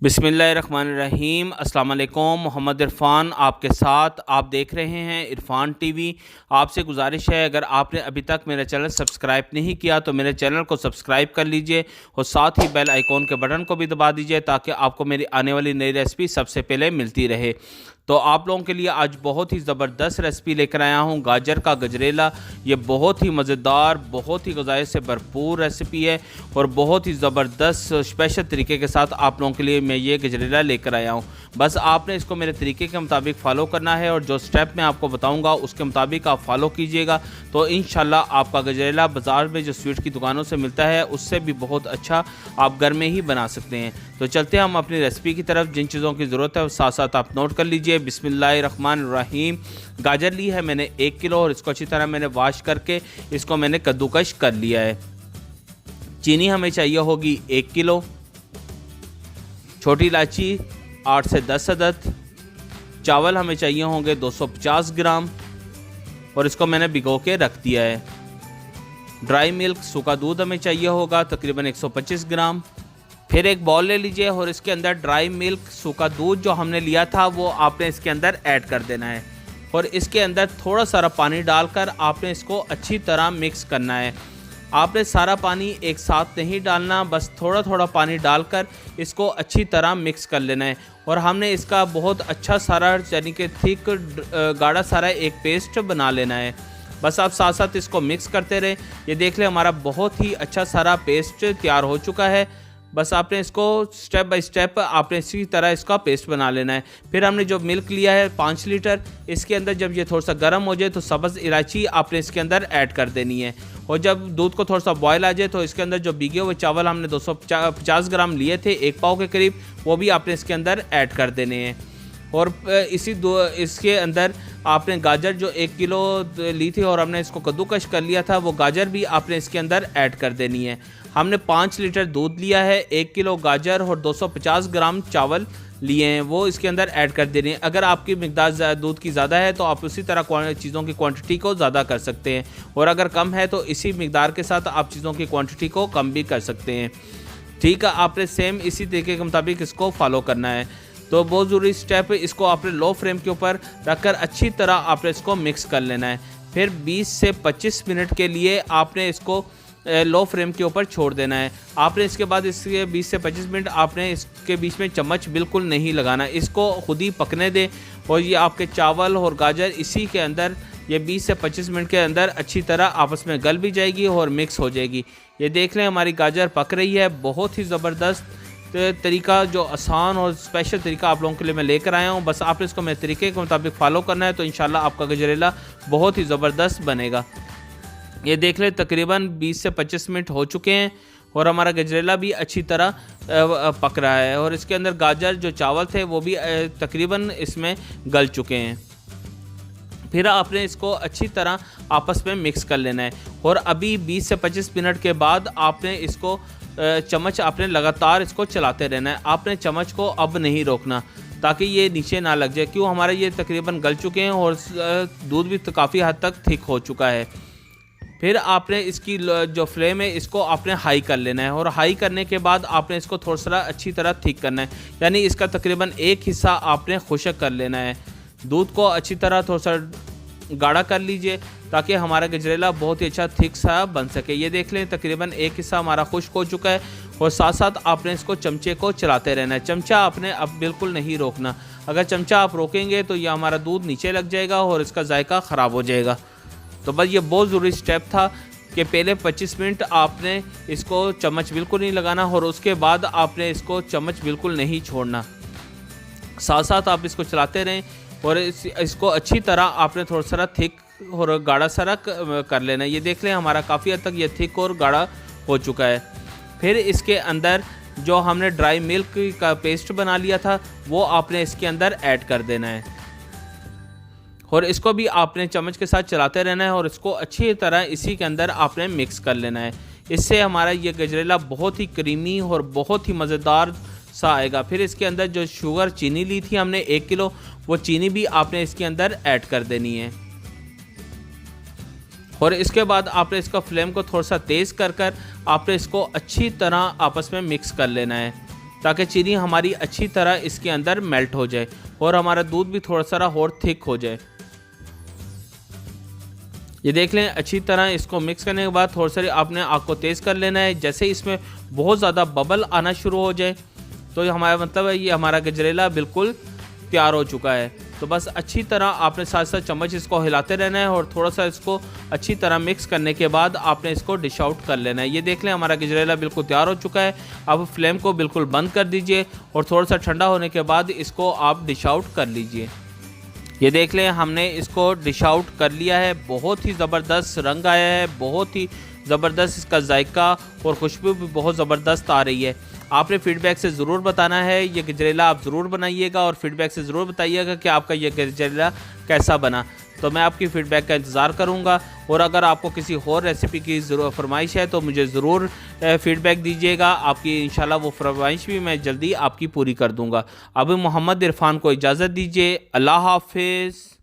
बिस्मिल्लाहिर्रहमानिर्रहीम। अस्सलाम वालेकुम। मोहम्मद इरफ़ान आपके साथ। आप देख रहे हैं इरफ़ान टीवी। आपसे गुजारिश है, अगर आपने अभी तक मेरा चैनल सब्सक्राइब नहीं किया तो मेरे चैनल को सब्सक्राइब कर लीजिए और साथ ही बेल आइकॉन के बटन को भी दबा दीजिए ताकि आपको मेरी आने वाली नई रेसिपी सबसे पहले मिलती रहे। तो आप लोगों के लिए आज बहुत ही ज़बरदस्त रेसिपी लेकर आया हूँ, गाजर का गजरेला। ये बहुत ही मज़ेदार, बहुत ही ग़िज़ाई से भरपूर रेसिपी है और बहुत ही ज़बरदस्त स्पेशल तरीके के साथ आप लोगों के लिए मैं ये गजरेला लेकर आया हूँ। बस आपने इसको मेरे तरीके के मुताबिक फ़ॉलो करना है और जो स्टेप मैं आपको बताऊँगा उसके मुताबिक आप फॉलो कीजिएगा तो इंशाल्लाह आपका गजरेला बाज़ार में जो स्वीट की दुकानों से मिलता है उससे भी बहुत अच्छा आप घर में ही बना सकते हैं। तो चलते हैं हम अपनी रेसिपी की तरफ। जिन चीज़ों की ज़रूरत है साथ साथ आप नोट कर लीजिए। बिस्मिल्लाहिर्रहमानिर्रहीम। गाजर ली है मैंने 1 किलो और इसको अच्छी तरह मैंने वॉश करके इसको मैंने कद्दूकश कर लिया है। चीनी हमें चाहिए होगी 1 किलो, छोटी इलायची 8 से 10 अदद, चावल हमें चाहिए होंगे 250 ग्राम और इसको मैंने भिगो के रख दिया है। ड्राई मिल्क सूखा दूध हमें चाहिए होगा तकरीबन 125 ग्राम। फिर एक बाउल ले लीजिए और इसके अंदर ड्राई मिल्क सूखा दूध जो हमने लिया था वो आपने इसके अंदर ऐड कर देना है और इसके अंदर थोड़ा सारा पानी डालकर आपने इसको अच्छी तरह मिक्स करना है। आपने सारा पानी एक साथ नहीं डालना, बस थोड़ा थोड़ा पानी डालकर इसको अच्छी तरह मिक्स कर लेना है और हमने इसका बहुत अच्छा सारा यानी कि थिक गाढ़ा सारा एक पेस्ट बना लेना है। बस आप साथ साथ इसको मिक्स करते रहें। ये देख लें हमारा बहुत ही अच्छा सारा पेस्ट तैयार हो चुका है। बस आपने इसको स्टेप बाय स्टेप आपने इसी तरह इसका पेस्ट बना लेना है। फिर हमने जो मिल्क लिया है 5 लीटर, इसके अंदर जब ये थोड़ा सा गर्म हो जाए तो सब्ज़ इलायची आपने इसके अंदर ऐड कर देनी है और जब दूध को थोड़ा सा बॉयल आ जाए तो इसके अंदर जो भीगे हुए चावल हमने 250 ग्राम लिए थे, 1 पाव के करीब, वो भी आपने इसके अंदर ऐड कर देने हैं। और इसके अंदर आपने गाजर जो 1 किलो ली थी और हमने इसको कद्दूकश कर लिया था, वो गाजर भी आपने इसके अंदर ऐड कर देनी है। हमने 5 लीटर दूध लिया है, 1 किलो गाजर और 250 ग्राम चावल लिए हैं, वो इसके अंदर ऐड कर देनी है। अगर आपकी मिकदार दूध की ज़्यादा है तो आप उसी तरह चीज़ों की क्वांटिटी को ज़्यादा कर सकते हैं और अगर कम है तो इसी मिकदार के साथ आप चीज़ों की क्वांटिटी को कम भी कर सकते हैं। ठीक है, आपने सेम इसी तरीके के मुताबिक इसको फॉलो करना है। तो बहुत ज़रूरी स्टेप, इसको आपने लो फ्लेम के ऊपर रखकर अच्छी तरह आपने इसको मिक्स कर लेना है। फिर 20 से 25 मिनट के लिए आपने इसको लो फ्लेम के ऊपर छोड़ देना है। आपने इसके बाद इसके 20 से 25 मिनट आपने इसके बीच में चम्मच बिल्कुल नहीं लगाना, इसको खुद ही पकने दें और ये आपके चावल और गाजर इसी के अंदर ये 20 से 25 मिनट के अंदर अच्छी तरह आपस में गल भी जाएगी और मिक्स हो जाएगी। ये देख लें हमारी गाजर पक रही है। बहुत ही ज़बरदस्त तरीका, जो आसान और स्पेशल तरीका आप लोगों के लिए मैं लेकर आया हूँ। बस आपने इसको मेरे तरीके के मुताबिक फ़ॉलो करना है तो इंशाल्लाह आपका गजरेला बहुत ही ज़बरदस्त बनेगा। ये देख लें तकरीबन 20 से 25 मिनट हो चुके हैं और हमारा गजरेला भी अच्छी तरह पक रहा है और इसके अंदर गाजर जो चावल थे वो भी तकरीबन इसमें गल चुके हैं। फिर आपने इसको अच्छी तरह आपस में मिक्स कर लेना है और अभी 20 से 25 मिनट के बाद आपने इसको चम्मच आपने लगातार इसको चलाते रहना है। आपने चम्मच को अब नहीं रोकना ताकि ये नीचे ना लग जाए, क्यों हमारे ये तकरीबन गल चुके हैं और दूध भी काफ़ी हद तक थिक हो चुका है। फिर आपने इसकी जो फ्लेम है इसको आपने हाई कर लेना है और हाई करने के बाद आपने इसको थोड़ा सा अच्छी तरह थिक करना है, यानी इसका तकरीबन एक हिस्सा आपने खुश्क कर लेना है। दूध को अच्छी तरह थोड़ा सा गाढ़ा कर लीजिए ताकि हमारा गजरेला बहुत ही अच्छा थिक सा बन सके। ये देख लें तकरीबन एक हिस्सा हमारा खुश्क हो चुका है और साथ साथ आपने इसको चमचे को चलाते रहना है। चमचा आपने अब बिल्कुल नहीं रोकना, अगर चमचा आप रोकेंगे तो यह हमारा दूध नीचे लग जाएगा और इसका जायका ख़राब हो जाएगा। तो बस ये बहुत ज़रूरी स्टेप था कि पहले 25 मिनट आपने इसको चम्मच बिल्कुल नहीं लगाना और उसके बाद आपने इसको चम्मच बिल्कुल नहीं छोड़ना। साथ साथ आप इसको चलाते रहें और इसको अच्छी तरह आपने थोड़ा सा थिक और गाढ़ा सारा कर लेना है। ये देख लें हमारा काफ़ी हद तक ये थिक और गाढ़ा हो चुका है। फिर इसके अंदर जो हमने ड्राई मिल्क का पेस्ट बना लिया था वो आपने इसके अंदर ऐड कर देना है और इसको भी आपने चम्मच के साथ चलाते रहना है और इसको अच्छी तरह इसी के अंदर आपने मिक्स कर लेना है। इससे हमारा ये गजरेला बहुत ही क्रीमी और बहुत ही मज़ेदार सा आएगा। फिर इसके अंदर जो शुगर चीनी ली थी हमने 1 किलो, वो चीनी भी आपने इसके अंदर ऐड कर देनी है और इसके बाद आपने इसका फ्लेम को थोड़ा सा तेज़ कर आपने इसको अच्छी तरह आपस में मिक्स कर लेना है। ताकि चीनी हमारी अच्छी तरह इसके अंदर मेल्ट हो जाए और हमारा दूध भी थोड़ा सा और थिक हो जाए। ये देख लें, अच्छी तरह इसको मिक्स करने के बाद थोड़ा सा आपने आग को तेज़ कर लेना है। जैसे इसमें बहुत ज़्यादा बबल आना शुरू हो जाए तो ये हमारा मतलब है ये हमारा गजरेला बिल्कुल तैयार हो चुका है। तो बस अच्छी तरह आपने साथ साथ चम्मच इसको हिलाते रहना है और थोड़ा सा इसको अच्छी तरह मिक्स करने के बाद आपने इसको डिश आउट कर लेना है। ये देख लें, हमारा गजरेला बिल्कुल तैयार हो चुका है। अब फ्लेम को बिल्कुल बंद कर दीजिए और थोड़ा सा ठंडा होने के बाद इसको आप डिश आउट कर लीजिए। ये देख लें, हमने इसको डिश आउट कर लिया है। बहुत ही ज़बरदस्त रंग आया है, बहुत ही ज़बरदस्त इसका जायका और खुशबू भी बहुत ज़बरदस्त आ रही है। आपने फीडबैक से ज़रूर बताना है, ये गजरेला आप ज़रूर बनाइएगा और फीडबैक से ज़रूर बताइएगा कि आपका ये गजरेला कैसा बना। तो मैं आपकी फ़ीडबैक का इंतज़ार करूँगा और अगर आपको किसी और रेसिपी की ज़रूर फरमाइश है तो मुझे ज़रूर फ़ीडबैक दीजिएगा। आपकी इंशाल्लाह वो फरमाइश भी मैं जल्दी आपकी पूरी कर दूँगा। अब मोहम्मद इरफान को इजाज़त दीजिए। अल्लाह हाफ़िज़।